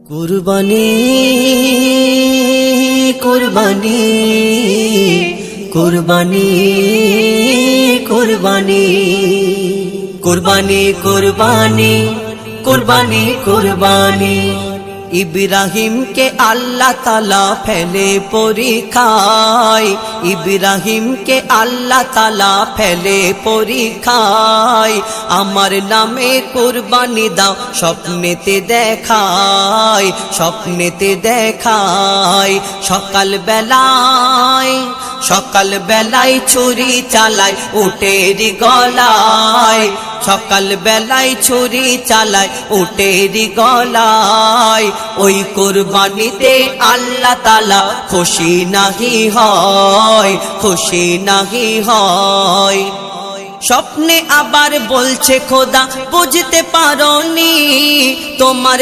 কুরবানি কুরবানি কুরবানি কুরবানি কুরবানি কুরবানি কুরবানি কুরবানি ইব্রাহিম के अल्लाह ताला फैले परीक्षाय इब्राहिम के अल्लाह ताला फैले परीक्षाय আমার নামে কুরবানি দাও স্বপ্নেতে দেখায় স্বপ্নেতে দেখায় সকাল বেলায় ছুরি চালায় উটের গলায় সকাল বেলায় ছুরি চালায় উটের গলায় ওই কুরবানিতে আল্লাহ তাআলা খুশি নাহি হয় খুশি নাহি হয় স্বপ্নে আবার বলছে খোদা বুঝতে পারোনি তোমার